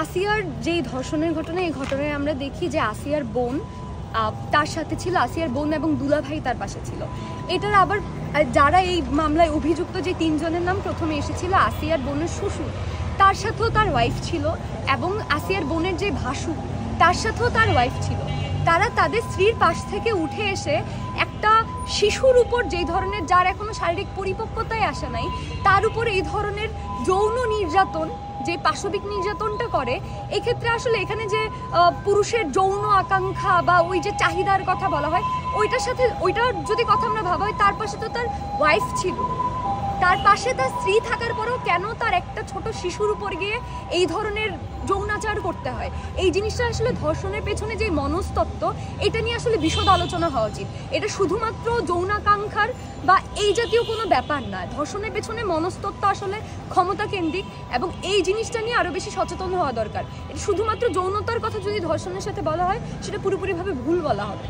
আসিয়ার যেই ধর্ষণের ঘটনা, এই ঘটনায় আমরা দেখি যে আসিয়ার বোন তার সাথে ছিল, আসিয়ার বোন এবং দুলাভাই তার পাশে ছিল। এটার আবার যারা এই মামলায় অভিযুক্ত যে তিনজনের নাম প্রথমে এসেছিল, আসিয়ার বোনের শ্বশুর, তার সাথেও তার ওয়াইফ ছিল, এবং আসিয়ার বোনের যে ভাসুর, তার সাথেও তার ওয়াইফ ছিল। তারা তাদের স্ত্রীর পাশ থেকে উঠে এসে একটা শিশুর উপর যেই ধরনের, যার এখনো শারীরিক পরিপক্কতায় আসে নাই, তার উপর এই ধরনের যৌন নির্যাতন, যে পাশবিক নির্যাতনটা করে, এক্ষেত্রে আসলে এখানে যে পুরুষের যৌন আকাঙ্ক্ষা বা ওই যে চাহিদার কথা বলা হয়, ওইটার সাথে ওইটার যদি কথা আমরা ভাবা হয়, তার পাশে তো তার ওয়াইফ ছিল, তার পাশে তার স্ত্রী থাকার পরেও কেন তার একটা ছোট শিশুর উপর গিয়ে এই ধরনের যৌনাচার করতে হয়? এই জিনিসটা আসলে ধর্ষণের পেছনে যে মনস্তত্ত্ব, এটা নিয়ে আসলে বিশদ আলোচনা হওয়া উচিত। এটা শুধুমাত্র যৌনাকাঙ্ক্ষার বা এই জাতীয় কোনো ব্যাপার না। ধর্ষণের পেছনে মনস্তত্ত্ব আসলে ক্ষমতা কেন্দ্রিক, এবং এই জিনিসটা নিয়ে আরও বেশি সচেতন হওয়া দরকার। এটা শুধুমাত্র যৌনতার কথা যদি ধর্ষণের সাথে বলা হয়, সেটা পুরোপুরিভাবে ভুল বলা হবে।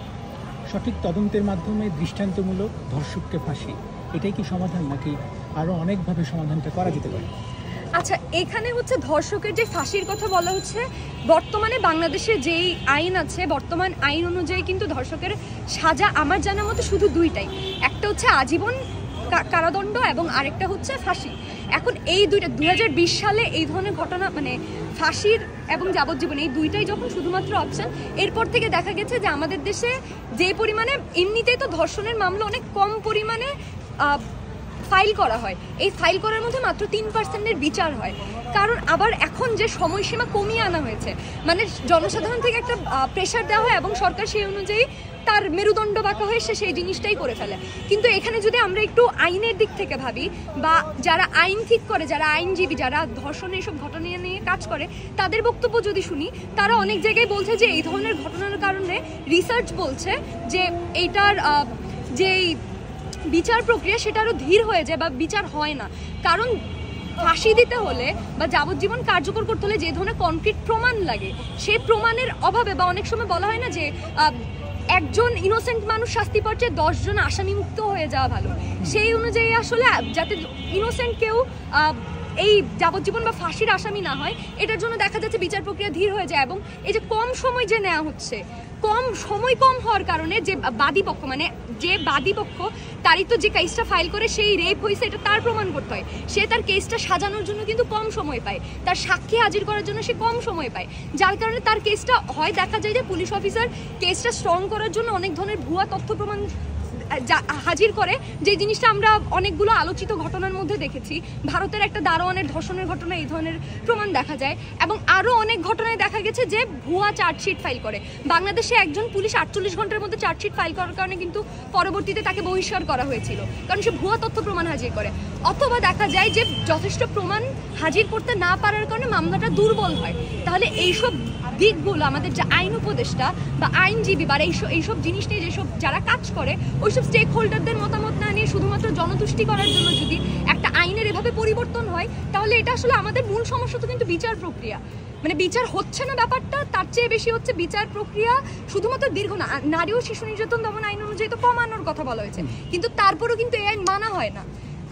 সঠিক তদন্তের মাধ্যমে দৃষ্টান্তমূলক ধর্ষককে ফাঁসি, এটাই কি সমাধান, নাকি আরও অনেকভাবে সমাধানটা করা যেতে পারে? আচ্ছা, এখানে হচ্ছে ধর্ষকের যে ফাঁসির কথা বলা হচ্ছে, বর্তমানে বাংলাদেশে যেই আইন আছে, বর্তমান আইন অনুযায়ী কিন্তু ধর্ষকের সাজা আমার জানার মতো শুধু দুইটাই, একটা হচ্ছে আজীবন কারাদণ্ড এবং আরেকটা হচ্ছে ফাঁসি। এখন এই দুইটা 2020 সালে এই ধরনের ঘটনা, মানে ফাঁসির এবং যাবজ্জীবন, এই দুইটাই যখন শুধুমাত্র অপশন, এরপর থেকে দেখা গেছে যে আমাদের দেশে যে পরিমাণে এমনিতেই তো ধর্ষণের মামলা অনেক কম পরিমাণে ফাইল করা হয়, এই ফাইল করার মধ্যে মাত্র 3% বিচার হয়। কারণ আবার এখন যে সময়সীমা কমিয়ে আনা হয়েছে, মানে জনসাধারণ থেকে একটা প্রেশার দেওয়া হয় এবং সরকার সেই অনুযায়ী তার মেরুদণ্ড বাঁকা হয়ে সে সেই জিনিসটাই করে ফেলে। কিন্তু এখানে যদি আমরা একটু আইনের দিক থেকে ভাবি, বা যারা আইন ঠিক করে, যারা আইনজীবী, যারা ধর্ষণের এইসব ঘটনা নিয়ে কাজ করে, তাদের বক্তব্য যদি শুনি, তারা অনেক জায়গায় বলছে যে এই ধরনের ঘটনার কারণে রিসার্চ বলছে যে এইটার যেই বিচার প্রক্রিয়া, সেটা আরও ধীর হয়ে যায় বা বিচার হয় না। কারণ ফাঁসি দিতে হলে বা যাবজ্জীবন কার্যকর করতে হলে যে ধরনের কনক্রিট প্রমাণ লাগে, সেই প্রমাণের অভাবে, বা অনেক সময় বলা হয় না যে একজন ইনোসেন্ট মানুষ শাস্তি পাচ্ছে, 10 জন আসামিমুক্ত হয়ে যাওয়া ভালো, সেই অনুযায়ী আসলে যাতে ইনোসেন্ট কেউ এই যাবজ্জীবন বা ফাঁসির আসামি না হয়, এটার জন্য দেখা যাচ্ছে বিচার প্রক্রিয়া ধীর হয়ে যায়। এবং এই যে কম সময় যে নেওয়া হচ্ছে, কম হওয়ার কারণে যে বাদীপক্ষ, মানে যে বাদীপক্ষ, তারই তো যে কেসটা ফাইল করে সেই রেপ হয়েছে এটা তার প্রমাণ করতে হয়, সে তার কেসটা সাজানোর জন্য কিন্তু কম সময় পায়, তার সাক্ষী হাজির করার জন্য সে কম সময় পায়, যার কারণে তার কেসটা হয়, দেখা যায় যে পুলিশ অফিসার কেসটা স্ট্রং করার জন্য অনেক ধরনের ভুয়া তথ্য প্রমাণ হাজির করে, যে জিনিসটা আমরা অনেকগুলো আলোচিত ঘটনার মধ্যে দেখেছি। ভারতের একটা দারোয়ানের ধর্ষণের ঘটনা এই ধরনের প্রমাণ দেখা যায়, এবং আরও অনেক ঘটনায় দেখা গেছে যে ভুয়া চার্জশিট ফাইল করে। বাংলাদেশে একজন পুলিশ 48 ঘন্টার মধ্যে চার্জশিট ফাইল করার কারণে কিন্তু পরবর্তীতে তাকে বহিষ্কার করা হয়েছিল, কারণ সে ভুয়া তথ্য প্রমাণ হাজির করে। অথবা দেখা যায় যে যথেষ্ট প্রমাণ হাজির করতে না পারার কারণে মামলাটা দুর্বল হয়। তাহলে এইসব দিকগুলো আমাদের যে আইন উপদেষ্টা বা আইনজীবী বা এইসব জিনিস নিয়ে যেসব যারা কাজ করে, ওইসব স্টেক হোল্ডারদের মতামত না নিয়ে শুধুমাত্র জনতুষ্টি করার জন্য যদি একটা আইনের এভাবে পরিবর্তন হয়, তাহলে এটা আসলে আমাদের মূল সমস্যা তো কিন্তু বিচার প্রক্রিয়া, মানে বিচার হচ্ছে না ব্যাপারটা, তার চেয়ে বেশি হচ্ছে বিচার প্রক্রিয়া শুধুমাত্র দীর্ঘ না। নারী ও শিশু নির্যাতন দমন আইন অনুযায়ী তো কমানোর কথা বলা হয়েছে, কিন্তু তারপরেও কিন্তু এই আইন মানা হয় না।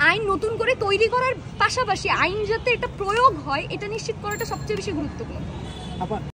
আইন নতুন করে তৈরি করার পাশাপাশি আইন যাতে এটা প্রয়োগ হয়, এটা নিশ্চিত করাটা সবচেয়ে বেশি গুরুত্বপূর্ণ।